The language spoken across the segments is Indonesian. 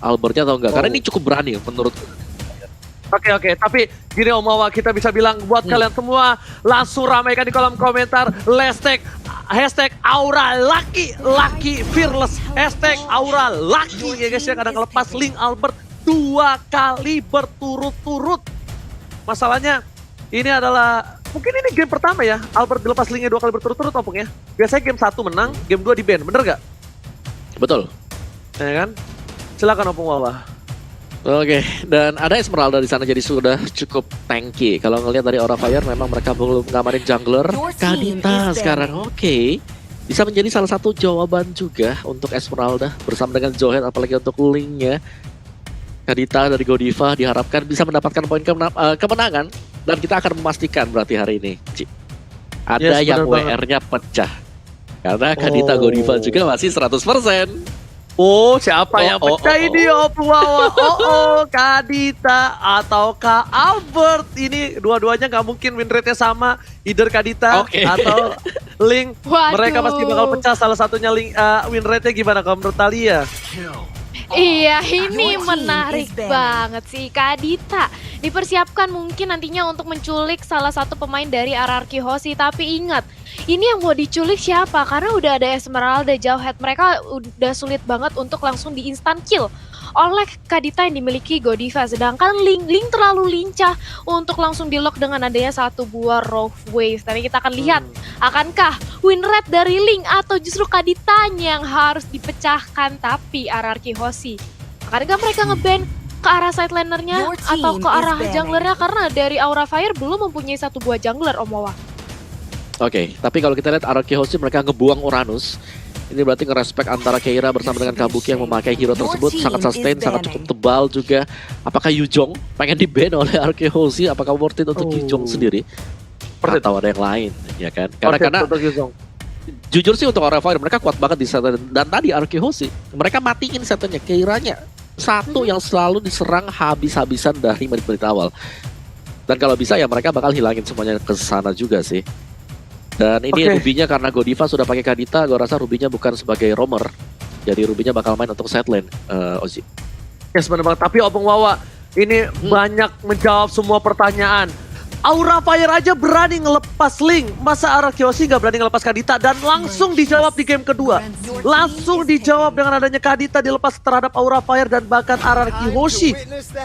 Albertnya atau enggak. Karena ini cukup berani menurutku. Oke, tapi gini Om Wawa, kita bisa bilang buat kalian semua, langsung ramaikan di kolom komentar, hashtag Aura Lucky Fearless, hashtag Aura Lucky ya guys ya, kadang ngelepas link Albert 2 kali berturut-turut. Masalahnya ini adalah, mungkin ini game pertama ya, Albert dilepas linknya 2 kali berturut-turut Opung ya. Biasanya game 1 menang, game 2 di ban, bener gak? Betul. Ya kan? Silakan Opung Wawa. Oke, dan ada Esmeralda di sana jadi sudah cukup tanky. Kalau ngelihat dari Aura Fire memang mereka belum ngamarin jungler. Kadita sekarang oke. Bisa menjadi salah satu jawaban juga untuk Esmeralda bersama dengan Zohead, apalagi untuk Link-nya. Kadita dari Godiva diharapkan bisa mendapatkan poin kemenangan dan kita akan memastikan berarti hari ini. Ada yang WR-nya pecah. Karena Kadita Godiva juga masih 100%. Oh, siapa yang pecah ini Opung Wawa? Kadita atau Kak Albert. Ini dua-duanya nggak mungkin win rate-nya sama. Either Kadita atau Link. Mereka pasti bakal pecah. Salah satunya Link, win rate-nya gimana kalau menurut Thalia? Iya, ini menarik banget sih. Kadita dipersiapkan mungkin nantinya untuk menculik salah satu pemain dari RRQ Hoshi. Tapi ingat, ini yang mau diculik siapa? Karena udah ada Esmeralda, Zohead. Mereka udah sulit banget untuk langsung di instant kill oleh Kadita yang dimiliki Godiva. Sedangkan Link terlalu lincah untuk langsung di lock dengan adanya satu buah Rogue Wave. Tapi kita akan lihat, akankah win rate dari Link atau justru Kaditanya yang harus dipecahkan? Tapi RRQ Hoshi, akankah mereka ngeban ke arah side lanernya atau ke arah junglernya? Karena dari Aura Fire belum mempunyai satu buah jungler, Om Wawa. Oke, tapi kalau kita lihat RRQ Hoshi mereka ngebuang Uranus. Ini berarti ngerespek antara Keira bersama dengan Kabuki yang memakai hero tersebut. Sangat sustain, sangat cukup tebal juga. Apakah Yujong pengen di-ban oleh RRQ Hoshi? Apakah worth it untuk Yujong sendiri? Atau ada yang lain, ya kan? Karena jujur sih untuk Aura Fire mereka kuat banget di set. Dan tadi RRQ Hoshi mereka matiin setnya Keiranya. Satu yang selalu diserang habis-habisan dari menit-menit awal. Dan kalau bisa ya mereka bakal hilangin semuanya ke sana juga sih. Dan ini Rubinya karena Godiva sudah pakai Kadita, gue rasa Rubinya bukan sebagai roamer. Jadi Rubinya bakal main untuk side lane, Ozzy. Yes, bener banget. Tapi Opung Wawa, ini banyak menjawab semua pertanyaan. Aura Fire aja berani ngelepas Link. Masa RRQ Hoshi nggak berani ngelepas Kadita? Dan langsung dijawab di game kedua. Langsung dijawab dengan adanya Kadita dilepas terhadap Aura Fire dan bahkan RRQ Hoshi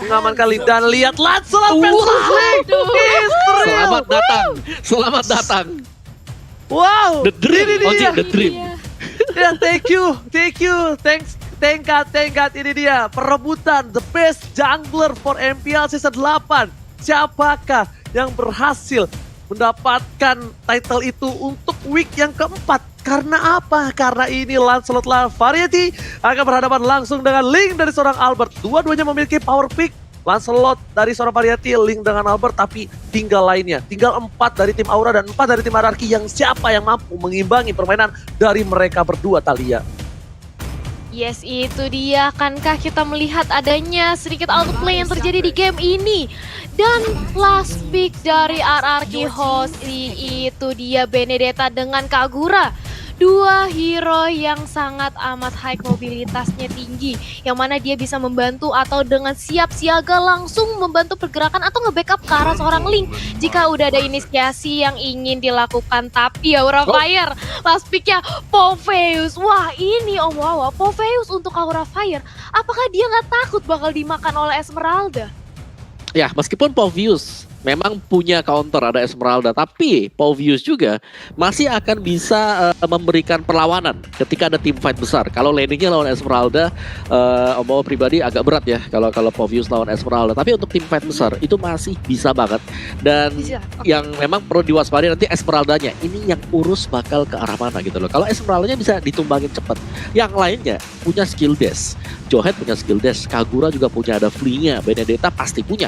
mengamankan Link. Dan lihat Lancelot versus Link. Selamat datang, selamat datang. Wow, the dream, the dream. Ya, thank you, thanks, thank God, ini dia perebutan the best jungler for MPL season 8. Siapakah yang berhasil mendapatkan title itu untuk week yang keempat? Karena apa? Karena ini Lancelot Variety akan berhadapan langsung dengan Link dari seorang Albert. Dua-duanya memiliki power pick. Lancelot dari seorang Variety, Link dengan Albert, tapi tinggal lainnya. Tinggal 4 dari tim Aura dan 4 dari tim RRQ yang siapa yang mampu mengimbangi permainan dari mereka berdua, Thalia. Yes, itu dia. Akankah kita melihat adanya sedikit outplay yang terjadi di game ini? Dan last pick dari RRQ Hoshi itu dia Benedetta dengan Kagura. Dua hero yang sangat amat high mobilitasnya tinggi, yang mana dia bisa membantu atau dengan siap siaga langsung membantu pergerakan atau nge-backup ke arah seorang Link jika udah ada inisiasi yang ingin dilakukan. Tapi Aura Fire last picknya Popheus. Wah, ini Om Wawa, Popheus untuk Aura Fire, apakah dia nggak takut bakal dimakan oleh Esmeralda? Ya, meskipun Popheus memang punya counter, ada Esmeralda, tapi Popheus juga masih akan bisa memberikan perlawanan ketika ada tim fight besar. Kalau landingnya lawan Esmeralda, Om Wawa pribadi agak berat ya kalau Popheus lawan Esmeralda. Tapi untuk tim fight besar itu masih bisa banget. Dan yang memang perlu diwaspadai nanti Esmeraldanya. Ini yang urus bakal ke arah mana gitu loh. Kalau Esmeraldanya bisa ditumbangin cepat, yang lainnya punya skill dash. Zohead punya skill dash, Kagura juga punya, ada flee-nya, Benedetta pasti punya.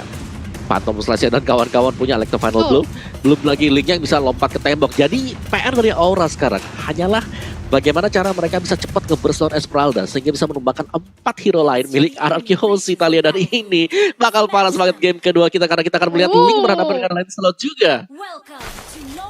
Phantom Slash dan kawan-kawan punya Electro Final Blow. Belum lagi Link yang bisa lompat ke tembok. Jadi PR dari Aura sekarang hanyalah bagaimana cara mereka bisa cepat nge-burst lawan Esmeralda sehingga bisa menumbangkan 4 hero lain milik RRQ Hoshi, Thalia. Dan ini bakal panas banget game kedua kita karena kita akan melihat Link berhadapan dengan Lancelot juga.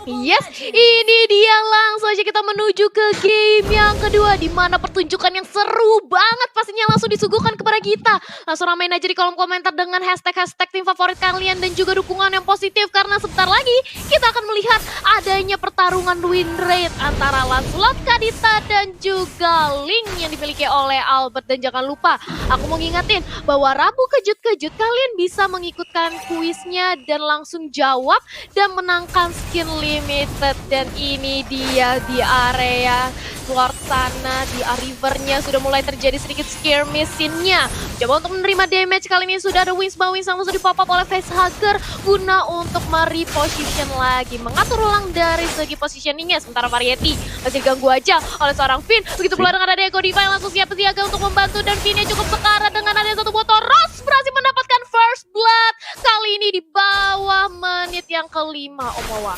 Yes, ini dia langsung aja kita menuju ke game yang kedua di mana pertunjukan yang seru banget pastinya langsung disuguhkan kepada kita. Langsung ramein aja di kolom komentar dengan hashtag tim favorit kalian dan juga dukungan yang positif karena sebentar lagi kita akan melihat adanya pertarungan win rate antara Lancelot, Kadita dan juga Link yang dimiliki oleh Albert. Dan jangan lupa, aku mau ngingetin bahwa Rabu kejut-kejut kalian bisa mengikutkan kuisnya dan langsung jawab dan menangkan skin limited. Dan ini dia di area luar sana, di rivernya sudah mulai terjadi sedikit skirmishing-nya. Coba untuk menerima damage kali ini sudah ada Wings Bawing yang langsung dipop up oleh Facehugger guna untuk mereposition lagi, mengatur ulang dari segi positioningnya. Sementara Variety masih diganggu aja oleh seorang Finn. Begitu pula dengan ada Eko Diva yang langsung siap siaga untuk membantu dan Finn-nya cukup sekarat dengan ada satu motor. Ross berhasil mendapatkan first blood kali ini di bawah menit yang kelima. Omawa.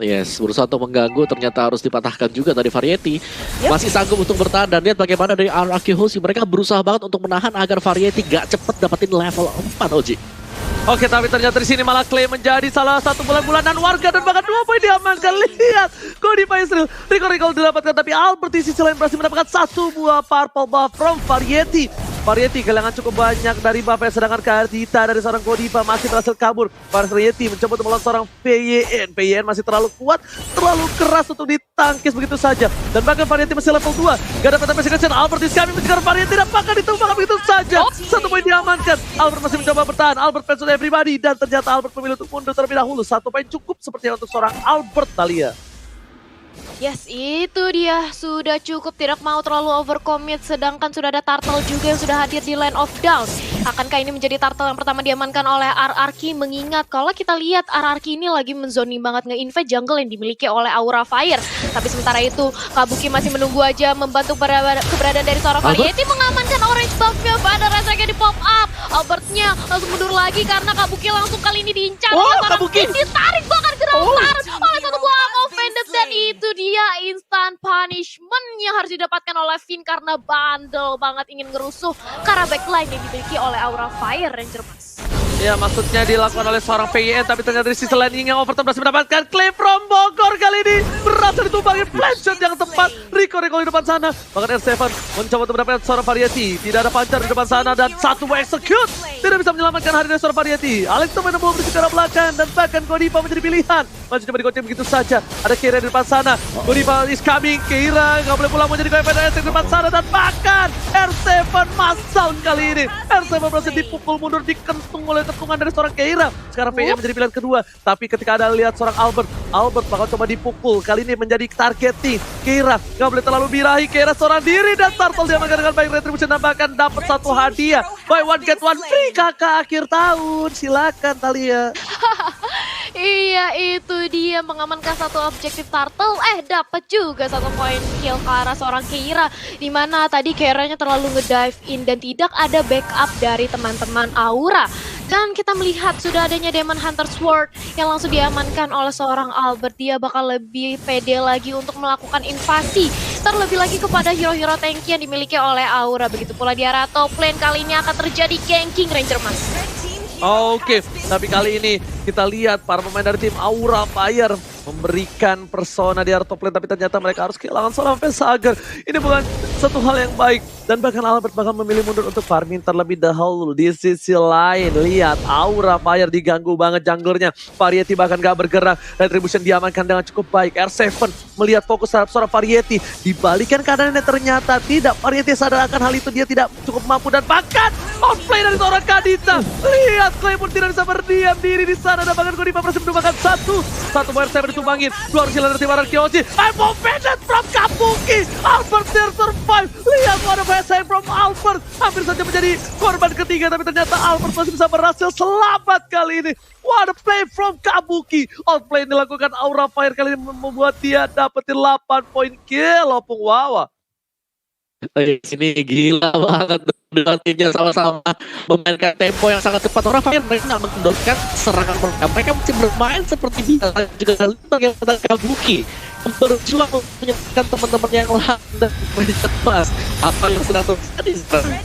Yes, berusaha untuk mengganggu, ternyata harus dipatahkan juga dari Variety. Masih sanggup untuk bertahan dan lihat bagaimana dari RRQ Hoshi. Mereka berusaha banget untuk menahan agar Variety gak cepet dapetin level 4, Oji. Oke, tapi ternyata di sini malah Clay menjadi salah satu bulan-bulanan warga dan bahkan 2 poin diamankan. Lihat, Kodipa Israel, recall didapatkan, tapi Albert di sisi lain berhasil mendapatkan 1 buah purple buff from Variety. Variety kehilangan cukup banyak dari buff, sedangkan Kadita dari seorang Kodipa masih berhasil kabur. Variety mencoba untuk melawan seorang PYN. PYN masih terlalu kuat, terlalu keras untuk ditangkis begitu saja. Dan bahkan Variety masih level 2. Gak dapat investigation, Albert di kami mencegar Variety dan bahkan ditumbangkan begitu saja. 1 poin diamankan. Albert masih mencoba bertahan. Albert fans everybody dan ternyata Albert memilih untuk mundur terlebih dahulu. 1 poin cukup sepertinya untuk seorang Albert, Thalia. Yes, itu dia. Sudah cukup, tidak mau terlalu overcommit. Sedangkan sudah ada Turtle juga yang sudah hadir di Land of Dawn. Akankah ini menjadi Turtle yang pertama diamankan oleh RRQ? Mengingat kalau kita lihat RRQ ini lagi menzoni banget nge-invade jungle yang dimiliki oleh Aura Fire. Tapi sementara itu Kabuki masih menunggu aja membantu keberadaan dari seorang Variety mengamankan orange buff-nya. Pada rasanya di pop up. Albertnya langsung mundur lagi karena Kabuki langsung kali ini diincar. Kabuki ditarik bahkan gerontar oleh satu buah offended. Dan itu dia instant punishment yang harus didapatkan oleh Finn karena bandel banget ingin ngerusuh karena backline yang dimiliki oleh Aura Fire Ranger Mas. Ya, maksudnya dilakukan oleh seorang PYN, tapi ternyata di sisi lain yang Overton berhasil mendapatkan claim from Bogor kali ini. Berhasil ditumpangi flash shot yang tepat. Rico di depan sana. Bahkan R7 mencoba untuk mendapatkan seorang Variety. Tidak ada pancar di depan sana dan 1 execute. Tidak bisa menyelamatkan hari dari seorang Variety. Alex Tomen belum di arah belakang dan bahkan Kodipa menjadi pilihan. Masih coba digoceng begitu saja. Ada Keira di depan sana. Kodipa is coming. Keira nggak boleh pulang menjadi KPDS di depan sana dan bahkan R7 masal kali ini. R7 berhasil dipukul mundur, dikentung oleh ketungan dari seorang Keira. Sekarang PYN menjadi pilihan kedua. Tapi ketika ada lihat seorang Albert bakal coba dipukul. Kali ini menjadi targeting. Keira nggak boleh terlalu birahi. Keira seorang diri dan Turtle diamankan dengan baik. Retribution dan bahkan dapat 1 hadiah. Buy one get one free kakak akhir tahun. Silakan Thalia. Iya, itu dia mengamankan 1 objektif Turtle. Dapat juga 1 poin kill ke arah seorang Keira. Dimana tadi Keiranya terlalu nge-dive in dan tidak ada backup dari teman-teman Aura. Dan kita melihat sudah adanya Demon Hunter Sword yang langsung diamankan oleh seorang Albert. Dia bakal lebih pede lagi untuk melakukan invasi. Terlebih lagi kepada hero-hero tanky yang dimiliki oleh Aura. Begitu pula di arah top lane kali ini akan terjadi ganking Ranger Mas. Oke, tapi kali ini kita lihat para pemain dari tim Aura Fire memberikan persona di area top lane, tapi ternyata mereka harus kehilangan seorang Facehugger. Ini bukan satu hal yang baik. Dan bahkan Albert bahkan memilih mundur untuk farming terlebih dahulu. Di sisi lain, lihat Aura Fire diganggu banget junglernya. Variety bahkan gak bergerak. Retribution diamankan dengan cukup baik. R7 melihat fokus terhadap seorang Variety. Dibalikan keadaannya ternyata tidak. Variety sadar akan hal itu, dia tidak cukup mampu. Dan bahkan outplay dari seorang Kadita. Lihat, Clay pun tidak bisa berdiam diri di sana. Dan bahkan Kodipa berhasil menumbangkan 1 buah R7 ditumbangin. 2 harus hilang dari tim RRQ Hoshi. I'm offended from Kabuki. Albert there survive. Lihat, ada PSI from Albert. Hampir saja menjadi korban ketiga. Tapi ternyata Albert masih bisa berhasil selamat kali ini. What a play from Kabuki. Outplay yang dilakukan Aura Fire kali ini membuat dia dapetin 8 poin kill. Opung Wawa. Ini gila banget. Dua timnya sama-sama memainkan tempo yang sangat cepat. Orang Fire mereka nggak mengendorkan serangan mereka. Mereka masih bermain seperti biasa. Juga yang kata Kabuki berjuang untuk menyelamatkan teman-teman yang lain dan cemas. Apa yang sedang terjadi sekarang?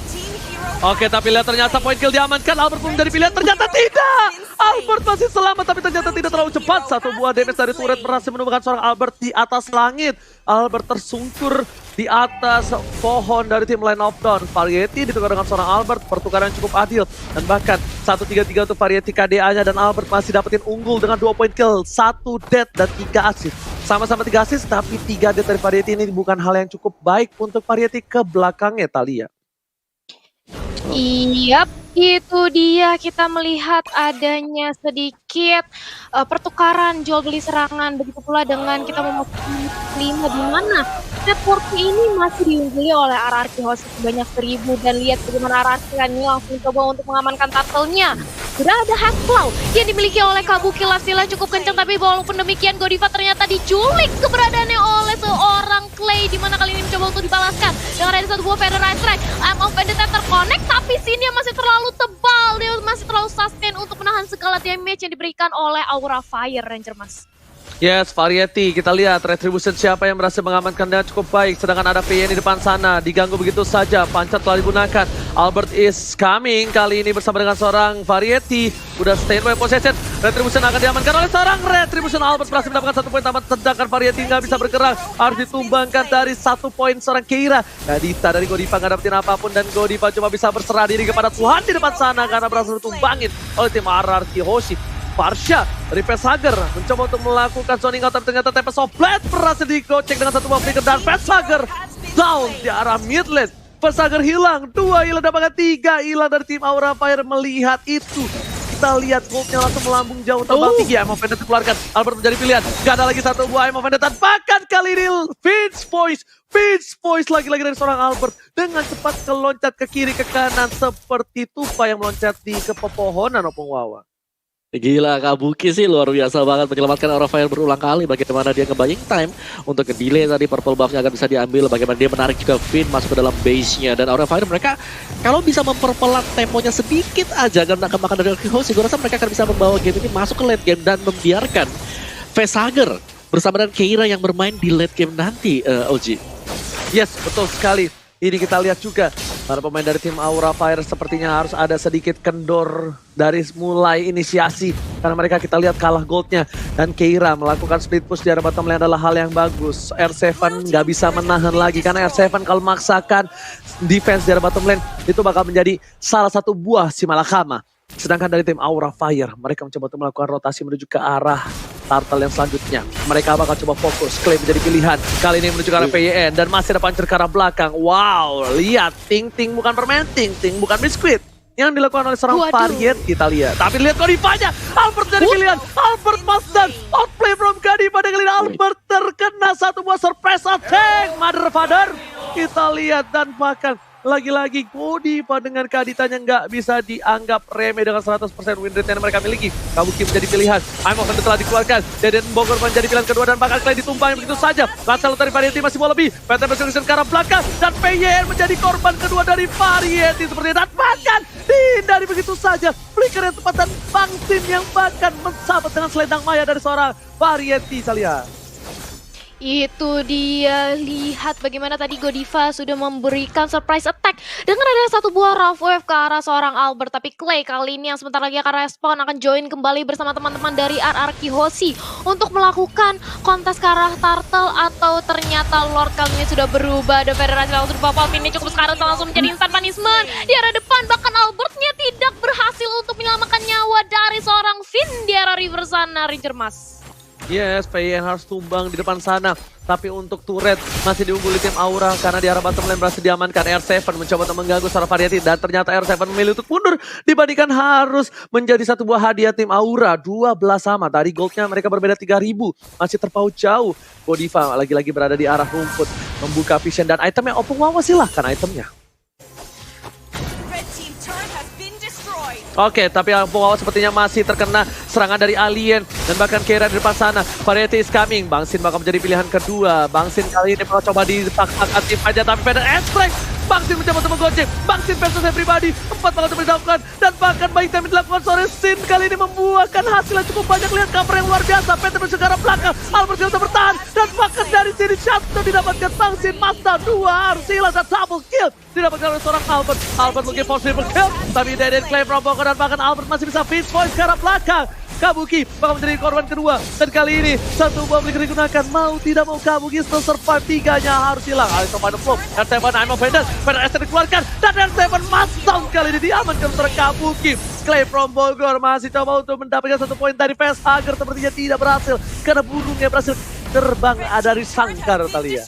Oke, tapi lihat ternyata point kill diamankan. Albert pun menjadi pilihan, ternyata tidak. Albert masih selamat, tapi ternyata tidak terlalu cepat. Satu buah damage dari turret berhasil menemukan seorang Albert di atas langit. Albert tersungkur di atas pohon dari tim Line of Dawn. Variety ditukar dengan seorang Albert, pertukaran cukup adil. Dan bahkan 1-3-3 untuk Variety KDA-nya, dan Albert masih dapetin unggul dengan 2 point kill, 1 dead dan 3 assist. Sama-sama 3 assist, tapi 3 dead dari Variety ini bukan hal yang cukup baik untuk Variety ke belakangnya, Thalia. Iya, itu dia kita melihat adanya sedikit pertukaran jual beli serangan, begitu pula dengan kita memasuki 5 di mana network ini masih diungguli oleh RRQ Host sebanyak 1000, dan lihat bagaimana RRQ ini langsung coba untuk mengamankan turtle-nya. Sudah ada Hackclaw yang dimiliki oleh Kabuki Lasila cukup kencang, tapi walaupun demikian Godiva ternyata diculik keberadaannya oleh seorang Clay, di mana kali ini mencoba untuk dibalaskan dengan ada satu buah Feather Strike. Arm of Vendetta terconnect, tapi sini masih terlalu tebal, dia masih terlalu sustain untuk menahan segala damage yang diberikan oleh Aura Fire Ranger Mas. Yes, Variety. Kita lihat Retribution siapa yang berhasil mengamankan dengan cukup baik. Sedangkan ada PN di depan sana. Diganggu begitu saja. Pancat telah digunakan. Albert is coming. Kali ini bersama dengan seorang Variety. Udah standby possession. Retribution akan diamankan oleh seorang Retribution. Albert berhasil mendapatkan 1 poin tamat. Sedangkan Variety nggak bisa bergerak. Harus ditumbangkan dari 1 poin seorang Keira. Kadita dari Godiva nggak dapetin apapun. Dan Godiva cuma bisa berserah diri kepada Tuhan di depan sana. Karena berhasil ditumbangin oleh tim RRQ Hoshi. Farsha dari Facehugger mencoba untuk melakukan zoning out, tapi ternyata Tempest of Blade berhasil digocek dengan satu buah flicker, dan Facehugger down di arah mid lane. Facehugger hilang, 2 hilang, dapatkan 3 hilang dari tim Aura Fire. Melihat itu, kita lihat goldnya langsung melambung jauh terbang tinggi. Aim of Vendetta dikeluarkan, Albert menjadi pilihan. Gak ada lagi satu buah Aim of Vendetta, bahkan kali ini Finch Voice lagi-lagi dari seorang Albert dengan cepat keloncat ke kiri ke kanan seperti tupai yang meloncat di kepepohonan Opung Wawa. Gila, Kabuki sih luar biasa banget menyelamatkan Aura Fire berulang kali. Bagaimana dia nge-buying time untuk ke-delay tadi purple buff-nya akan bisa diambil. Bagaimana dia menarik juga Finn masuk ke dalam base-nya. Dan Aura Fire mereka kalau bisa memperpelat temponya sedikit aja agar akan makan dari Hoshi, gue rasa mereka akan bisa membawa game ini masuk ke late game dan membiarkan Facehugger bersama dengan Keira yang bermain di late game nanti, OG. Yes, betul sekali. Ini kita lihat juga para pemain dari tim Aura Fire sepertinya harus ada sedikit kendor dari mulai inisiasi. Karena mereka kita lihat kalah goldnya. Dan Keira melakukan split push di arah bottom lane adalah hal yang bagus. R7 nggak bisa menahan lagi. Karena R7 kalau memaksakan defense di arah bottom lane itu bakal menjadi salah satu buah si malakama. Sedangkan dari tim Aura Fire, mereka mencoba untuk melakukan rotasi menuju ke arah turtle yang selanjutnya. Mereka bakal coba fokus, Clay menjadi pilihan. Kali ini menuju ke arah PYN dan masih ada puncher ke arah belakang. Wow, lihat, Ting bukan permen, Ting bukan biskuit. Yang dilakukan oleh seorang Variet kita lihat. Tapi lihat Godivanya, Albert jadi pilihan. Albert Masdan, outplay from Godiva. Kali ini Albert terkena satu buah surprise attack. Mother Father, kita lihat dan bahkan lagi-lagi Godiva dengan Kaditanya nggak bisa dianggap remeh dengan 100% win rate yang mereka miliki. Kabuki menjadi pilihan. Aim of Vendetta telah dikeluarkan. Deden Bogor menjadi pilihan kedua dan bakal Clay ditumbang begitu saja. Lancel dari Variety masih mau lebih. PT Berselisih ke arah belakang dan PYN menjadi korban kedua dari Variety seperti itu. Dan bahkan dihindari begitu saja. Flicker yang tepat dan Bang Sin yang bahkan mensabat dengan selendang maya dari seorang Variety. Saya lihat. Itu dia, lihat bagaimana tadi Godiva sudah memberikan surprise attack dengan ada satu buah rough wave ke arah seorang Albert. Tapi Clay kali ini yang sebentar lagi akan respon, akan join kembali bersama teman-teman dari RRQ Hoshi untuk melakukan kontes ke arah turtle, atau ternyata Lord kali ini sudah berubah. The Federasi langsung pop-up ini cukup sekarang langsung menjadi instant punishment di arah depan. Bahkan Albertnya tidak berhasil untuk menyelamatkan nyawa dari seorang Finn di arah river sana, Ranger Mas. Yes, PYN harus tumbang di depan sana. Tapi untuk turret masih diungguli tim Aura karena di arah bottom lane berhasil diamankan. R7 mencoba untuk mengganggu seorang Variety dan ternyata R7 memilih untuk mundur dibandingkan harus menjadi satu buah hadiah tim Aura. 12 sama, tadi goldnya mereka berbeda 3000. Masih terpaut jauh. Godiva lagi-lagi berada di arah rumput. Membuka vision dan itemnya Opung Wawa, silahkan itemnya. Oke, tapi Opung Wawa sepertinya masih terkena serangan dari alien dan bahkan Keira di depan sana. Variety is coming. Bang Sin bakal menjadi pilihan kedua. Bang Sin kali ini bakal coba dipaksakan tim aja, tapi Feather Strike Bang Sin mencoba untuk menggocek. Bang Sin versus everybody. 4 bakal untuk dilakukan. Dan bahkan buying time yang dilakukan sore Sin kali ini membuahkan hasil yang cukup banyak. Lihat cover yang luar biasa. Penta menuju ke arah belakang. Albert bisa bertahan. Dan bahkan dari sini shutdown didapatkan Bang Sin. Mazda 2 harus hilang dan double kill didapatkan oleh seorang Albert. Albert mungkin force triple kill. Tapi Deden claim rombongan dan bahkan Albert masih bisa finish point ke arah belakang. Kabuki bakal menjadi korban kedua. Dan kali ini satu bom digunakan. Mau tidak mau Kabuki still survive. Tiganya harus hilang. Alisson final flop. R7 I'm offended. Pada Esther dikeluarkan. Dan R7 must down kali ini diamankan oleh Kabuki. Clay from Bogor masih coba untuk mendapatkan 1 poin dari PS Agar sepertinya tidak berhasil. Karena burungnya berhasil terbang dari sangkar Thalia.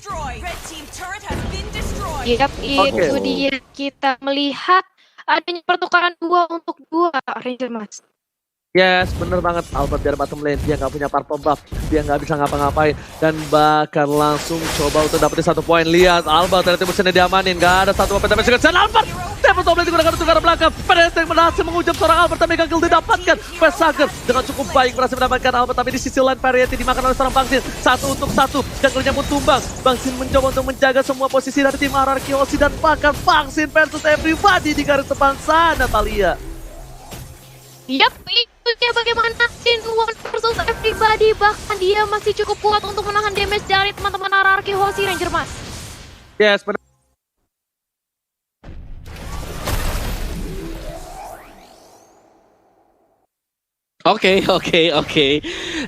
Yap, itu dia kita melihat adanya pertukaran 2 untuk 2 Ranger Mas. Yes, bener banget. Albert dari bottom lane, dia nggak punya purple buff, dia nggak bisa ngapa-ngapain dan bahkan langsung coba untuk dapetin 1 poin. Lihat Albert dari tim sini diamanin, nggak ada satu apa tapi dan Albert dapat top lane digunakan untuk ke arah belakang. Pada yang berhasil menghujam seorang Albert tapi gagal didapatkan. Pesager dengan cukup baik berhasil mendapatkan Albert tapi di sisi lain Variety dimakan oleh seorang Bang Sin. 1 untuk 1 junglernya pun tumbang. Bang Sin mencoba untuk menjaga semua posisi dari tim RRQ Aussie dan bahkan Bang Sin versus everybody di garis depan sana Thalia. Yap, itu dia bagaimana Sin One versus everybody. Bahkan dia masih cukup kuat untuk menahan damage dari teman-teman RRQ Aussie Ranger Mas. Yes, benar. Oke.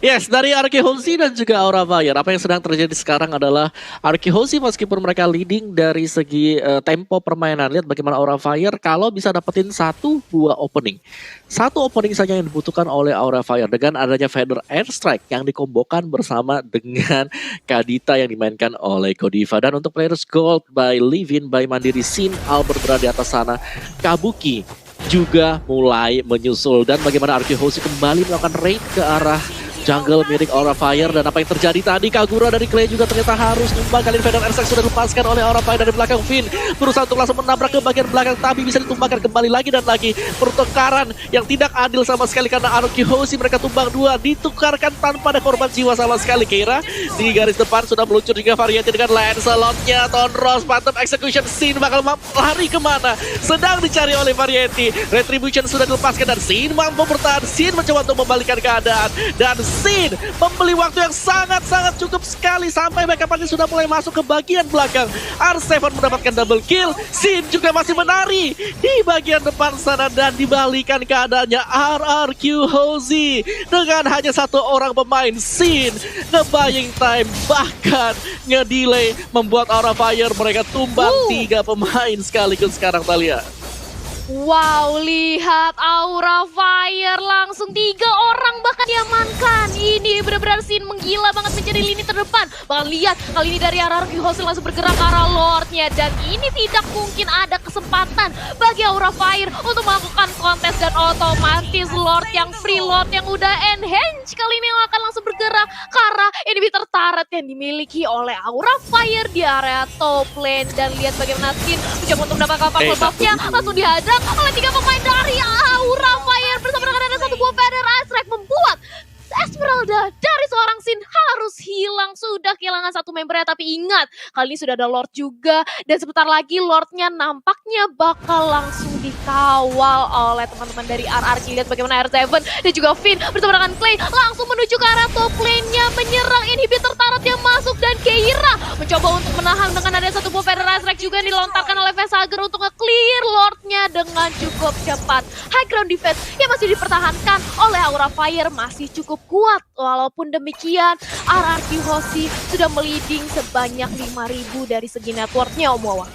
Yes, dari RRQ Aussie dan juga Aura Fire. Apa yang sedang terjadi sekarang adalah RRQ Aussie meskipun mereka leading dari segi tempo permainan. Lihat bagaimana Aura Fire kalau bisa dapetin 1-2 opening. 1 opening saja yang dibutuhkan oleh Aura Fire. Dengan adanya Feather Airstrike yang dikombokan bersama dengan Kadita yang dimainkan oleh Godiva. Dan untuk players gold by Livin, by Mandiri Sin, Albert berada di atas sana. Kabuki juga mulai menyusul dan bagaimana RRQ Aussie kembali melakukan raid ke arah jungle milik Aura Fire. Dan apa yang terjadi tadi, Kagura dari Clay juga ternyata harus tumbang. Kali ini Feather Airstrike sudah dilepaskan oleh Aura Fire dari belakang. Finn berusaha untuk langsung menabrak ke bagian belakang tapi bisa ditumbangkan kembali lagi dan lagi. Pertukaran yang tidak adil sama sekali karena RRQ Aussie mereka tumbang 2 ditukarkan tanpa ada korban jiwa sama sekali. Keira di garis depan sudah meluncur juga Variety dengan Lancelot-nya. Tonros mantap execution. Sin bakal lari kemana? Sedang dicari oleh Variety. Retribution sudah dilepaskan dan Sin mampu bertahan. Sin mencoba untuk membalikkan keadaan dan Sin membeli waktu yang sangat-sangat cukup sekali sampai backup party sudah mulai masuk ke bagian belakang. R7 mendapatkan double kill. Sin juga masih menari di bagian depan sana dan dibalikan keadaannya RRQ Aussie dengan hanya 1 orang pemain. Sin nge-buying time bahkan nge-delay membuat Aura Fire mereka tumbang 3 pemain sekaligus sekarang Thalia. Wow, lihat Aura Fire langsung 3 orang bahkan diamankan. Ini benar-benar Sin menggila banget menjadi lini terdepan. Bahkan lihat kali ini dari RRQ Aussie langsung bergerak ke arah Lordnya. Dan ini tidak mungkin ada kesempatan bagi Aura Fire untuk melakukan kontes dan otomatis Lord yang free, Lord yang udah enhance kali ini akan langsung bergerak ke arah inhibitor turret yang dimiliki oleh Aura Fire di area top lane. Dan lihat bagaimana Sin mencoba untuk mendapatkan purple buff-nya langsung dihadap oleh 3 pemain dari Aura Fire bersama dengan ada 1 buah Feather Airstrike membuat Esmeralda dari seorang Sin harus hilang. Sudah kehilangan 1 membernya tapi ingat kali ini sudah ada Lord juga dan sebentar lagi Lordnya nampaknya bakal langsung dikawal oleh teman-teman dari RRQ. Lihat bagaimana R7 dan juga Finn bersama dengan Clay langsung menuju ke arah top lane-nya menyerang inhibitor turret yang masuk dan Keira mencoba untuk menahan dengan ada 1 buah Feather Airstrike juga yang dilontarkan oleh Vesager untuk nge-clear Lordnya dengan cukup cepat. High ground defense yang masih dipertahankan oleh Aura Fire masih cukup kuat. Walaupun demikian RRQ Aussie sudah meliding sebanyak 5.000 dari segi networknya Om Wawa.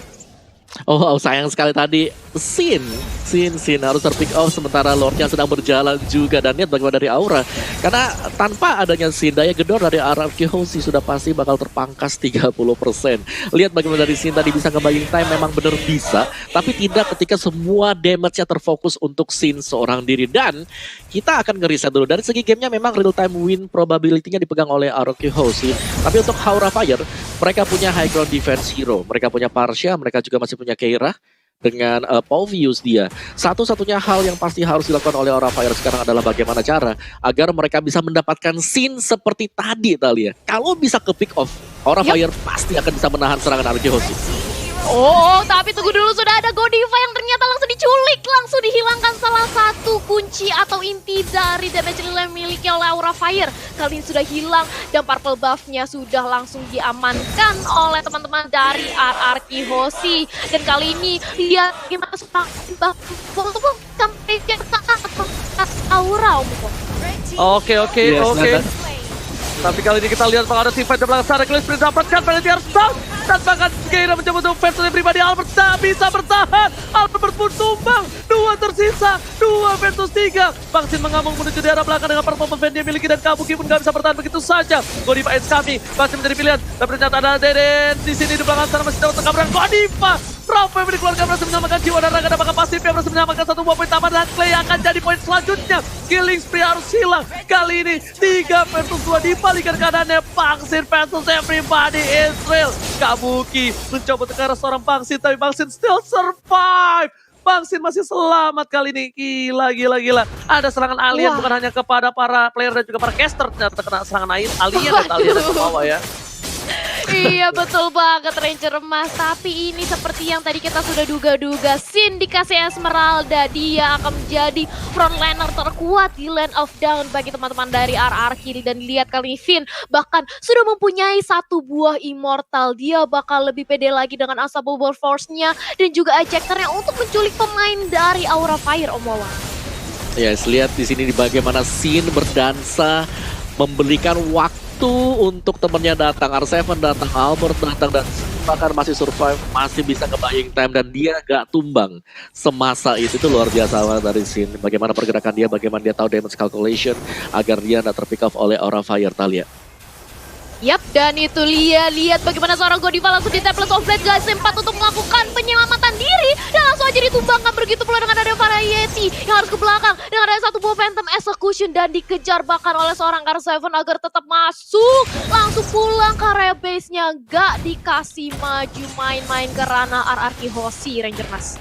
Oh sayang sekali tadi Sin harus terpick off sementara Lordnya sedang berjalan juga. Dan lihat bagaimana dari Aura, karena tanpa adanya Sin daya gedor dari RRQ Aussie sudah pasti bakal terpangkas 30%. Lihat bagaimana dari Sin tadi bisa nge-buying time, memang benar bisa, tapi tidak ketika semua damage-nya terfokus untuk Sin seorang diri. Dan kita akan ngeriset dulu dari segi gamenya, memang real time win probability-nya dipegang oleh RRQ Aussie. Tapi untuk Aura Fire mereka punya high ground defense hero, mereka punya Parsha, mereka juga masih punya Keira dengan Pauvius dia. Satu-satunya hal yang pasti harus dilakukan oleh Aura Fire sekarang adalah bagaimana cara agar mereka bisa mendapatkan Sin seperti tadi Thalia. Kalau bisa ke pick off, Aura Fire pasti akan bisa menahan serangan RRQ Aussie. Oh, tapi tunggu dulu, sudah ada Godiva yang ternyata langsung diculik, langsung dihilangkan salah satu kunci atau inti dari damage relay yang dimiliki oleh Aura Fire. Kali ini sudah hilang dan purple buff-nya sudah langsung diamankan oleh teman-teman dari RRQ Hoshi. Dan kali ini lihat gimana seorang buff sampai yang sangat Aura, Om. Oke. Tapi kali ini kita lihat bahwa ada team fight di belakang sana. Kalian sudah dapatkan penalty harus down. Dan bahkan Keira mencoba untuk versus pribadi. Albert tak bisa bertahan. Albert pun tumbang. 2 tersisa. 2 versus 3. Bangsin mengamuk menuju daerah belakang dengan performa fan dia miliki. Dan Kabuki pun gak bisa bertahan begitu saja. Godiva is coming. Bangsin menjadi pilihan. Dan ternyata ada Deden. Di sini di belakang sana masih dapat tekanan Godiva. Rafa yang dikeluarkan berhasil menyelamatkan jiwa dan raga. Dan bahkan pasif yang berhasil menyelamatkan 1 buah poin tambahan. Dan Clay akan jadi poin selanjutnya. Killing spree harus hilang. Kali ini 3 versus 2 dibalikan keadaannya. Bangsin versus everybody Israel. Kabuki mencoba tekan seorang Bangsin. Tapi Bangsin still survive. Bangsin masih selamat kali ini. Gila. Ada serangan alien bukan hanya kepada para player dan juga para caster. Ternyata kena serangan alien dan alien ke bawah ya. Iya betul banget Ranger Emas. Tapi ini seperti yang tadi kita sudah duga-duga, Sin dikasih Esmeralda, dia akan menjadi frontliner terkuat di Land of Dawn bagi teman-teman dari RRQ. Dan lihat kali ini Finn bahkan sudah mempunyai 1 buah Immortal. Dia bakal lebih pede lagi dengan Unstoppable Force-nya dan juga ejectornya untuk menculik pemain dari Aura Fire, Om Wawan. Yes, lihat di sini bagaimana Sin berdansa memberikan waktu untuk temennya datang. R7 datang, Albert datang, dan bahkan masih survive, masih bisa nge-buying time, dan dia gak tumbang semasa itu luar biasa dari Sin. Bagaimana pergerakan dia, bagaimana dia tahu damage calculation agar dia gak terpick off oleh Aura Fire, Thalia. Yap, dan itu lihat bagaimana seorang Godiva langsung di tablet of blade guys, sempat untuk melakukan penyelamatan diri dan langsung aja ditumbangkan. Begitu pula dengan ada Variety yang harus ke belakang dengan ada 1 buah Phantom Execution dan dikejar bahkan oleh seorang R7 agar tetap masuk. Langsung pulang ke area base-nya, gak dikasih maju main-main ke ranah RRQ Hoshi, Ranger Mas.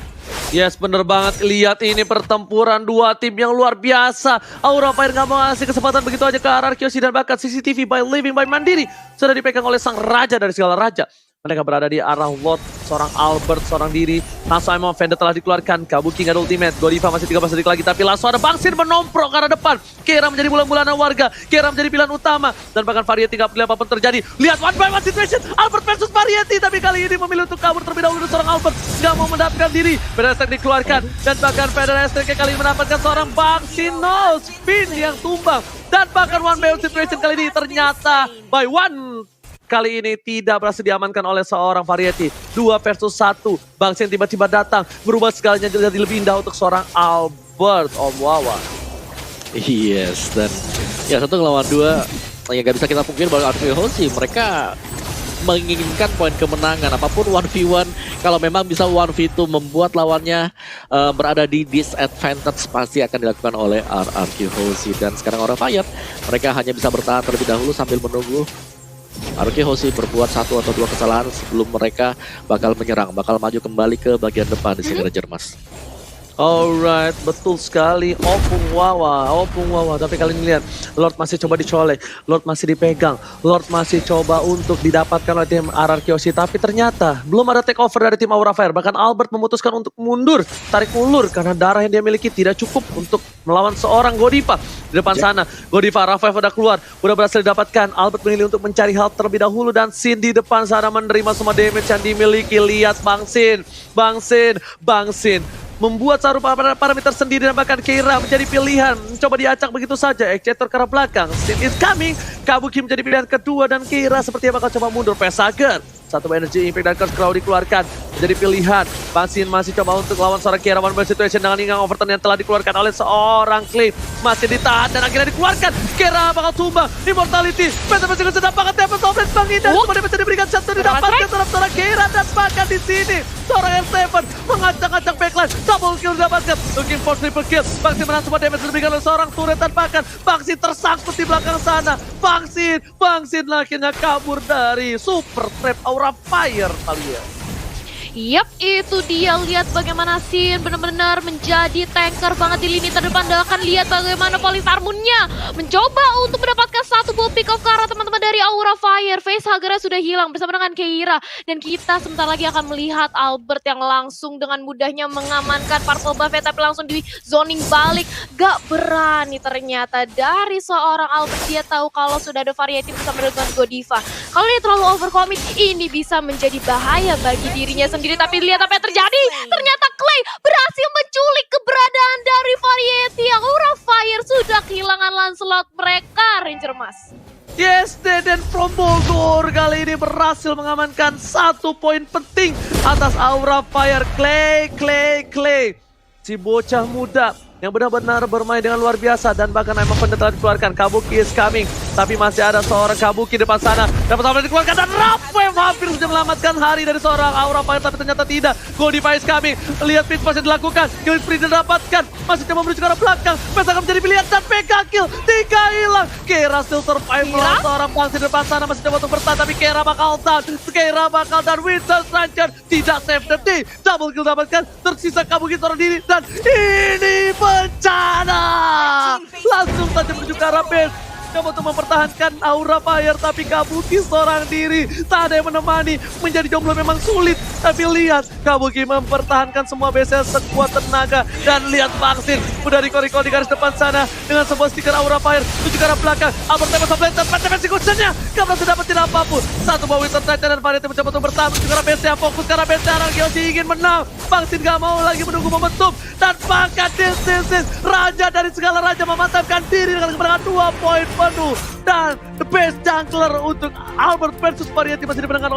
Yes, bener banget. Lihat ini pertempuran 2 tim yang luar biasa. Aura Fire gak mau ngasih kesempatan begitu aja ke RRQ Hoshi, dan bahkan CCTV by Living by Mandiri sudah dipegang oleh sang raja dari segala raja. Mereka berada di arah Lot, seorang Albert, seorang diri. Langsung Emon Fender telah dikeluarkan. Kabuki nggak ada ultimate. Godiva masih 13 detik lagi. Tapi langsung ada Bangsin menomprok ke arah depan. Keira menjadi bulan-bulanan warga. Keira menjadi pilihan utama. Dan bahkan Variety nggak peduli apapun terjadi. Lihat 1-by-1 situation. Albert versus Variety. Tapi kali ini memilih untuk kabur terlebih dahulu. Seorang Albert nggak mau mendapatkan diri. Federastek dikeluarkan. Dan bahkan Federastek kali ini mendapatkan seorang Bangsin. No, spin yang tumbang. Dan bahkan 1-by-1 situation kali ini ternyata by 1. Kali ini tidak berhasil diamankan oleh seorang Variety. 2 versus 1. Bangsin tiba-tiba datang. Berubah segalanya jadi lebih indah untuk seorang Albert, Om Wawa. Yes, dan ya 1 ngelawan 2. Ya gak bisa kita pungkiri bahwa RRQ Hoshi mereka menginginkan poin kemenangan. Apapun 1v1, kalau memang bisa 1v2 membuat lawannya berada di disadvantage, pasti akan dilakukan oleh RRQ Hoshi. Dan sekarang Aura Fire, mereka hanya bisa bertahan terlebih dahulu sambil menunggu RRQ Hoshi berbuat 1 atau 2 kesalahan sebelum mereka bakal menyerang, bakal maju kembali ke bagian depan di sini Ranger Mas. Alright, betul sekali. Opung Wawa. Tapi kalian lihat, Lord masih coba dicolek, Lord masih dipegang, Lord masih coba untuk didapatkan oleh tim RRQ Hoshi. Tapi ternyata belum ada take over dari tim Aura Fire. Bahkan Albert memutuskan untuk mundur, tarik ulur karena darah yang dia miliki tidak cukup untuk melawan seorang Godiva. Di depan sana, Godiva, Rafael udah keluar, udah berhasil didapatkan. Albert memilih untuk mencari help terlebih dahulu, dan Sin di depan sana menerima semua damage yang dimiliki. Lihat Bangsin membuat satu parameter sendiri, dan bahkan Keira menjadi pilihan. Mencoba diacak begitu saja, Exeter ke arah belakang. Sin is coming. Kabuki menjadi pilihan kedua, dan Keira sepertinya bakal coba mundur. Pesager, 1 energy impact dan curse crowd dikeluarkan. Menjadi pilihan. Bangsin masih coba untuk lawan seorang Keira. One situation dengan Ingang Overton yang telah dikeluarkan oleh seorang Clay. Masih ditahan dan akhirnya dikeluarkan. Keira bakal tumbang. Immortality. Penta masih sudah pakai Tempest of Blade Bang Indah. Kemudian bisa diberikan satu didapatkan terhadap seorang Keira, dan bahkan di sini seorang R7 mengacak-acak backline. Double kill didapatkan. Looking for triple kill. Bangsin menang semua damage diberikan oleh seorang turret, dan bahkan Bangsin tersangkut di belakang sana. Bangsin akhirnya kabur dari super trap Aura Fire kali ya. Yap, itu dia. Lihat bagaimana Sin benar-benar menjadi tanker banget di lini terdepan. Dan lihat bagaimana Polisarmunnya mencoba untuk mendapatkan satu buah pick off ke arah teman-teman dari Aura Fire. Facehugger sudah hilang bersama dengan Keira. Dan kita sebentar lagi akan melihat Albert yang langsung dengan mudahnya mengamankan Purple Buffet. Tapi langsung di zoning balik. Gak berani ternyata dari seorang Albert. Dia tahu kalau sudah ada variety bersama dengan Godiva. Kalau dia terlalu overcommit, ini bisa menjadi bahaya bagi dirinya sendiri. Tapi lihat apa yang terjadi. Ternyata Clay berhasil menculik keberadaan dari variety. Aura Fire sudah kehilangan Lancelot mereka, Ranger Mas. Yes, Deden from Bogor kali ini berhasil mengamankan 1 poin penting atas Aura Fire. Clay. Si bocah muda yang benar-benar bermain dengan luar biasa dan bahkan emang telah dikeluarkan. Kabuki is coming, tapi masih ada seorang Kabuki depan sana. Dapat sampai dikeluarkan dan Rapwave hampir sudah melamatkan hari dari seorang Aura Fire, tapi ternyata tidak. Godiva is coming, lihat pitch masih dilakukan, kill spree didapatkan, masih coba menuju ke arah belakang. Pesa akan menjadi pilihan dan PK kill, 3 hilang. Keira still survive melawan seorang Bangsi depan sana, masih coba untuk bertahan, tapi Keira bakal down. Winston Stranger tidak save the day, double kill dapatkan, tersisa Kabuki seorang diri dan ini bencana. Langsung saja menuju ke arah base. Coba untuk mempertahankan Aura Fire, tapi Kabuki seorang diri. Tak ada yang menemani, menjadi jomblo memang sulit. Tapi lihat, Kabuki mempertahankan semua base sekuat tenaga. Dan lihat Bangsin, udah Riko di garis depan sana. Dengan sebuah stiker Aura Fire, menuju ke arah belakang. Albert tembak sampai dan execution-nya. Gak berhasil dapetin apapun. Satu bawah Winter Strider dan Variety mencoba untuk bertahan. Menuju ke arah base, fokus ke arah base. Arangiosi ingin menang. Bangsin gak mau lagi menunggu momentum. Dan bahkan this raja dari segala raja memantapkan diri dengan kemenangan 2 poin penuh. Dan the best jungler untuk Albert versus Variety masih dimenangkan oleh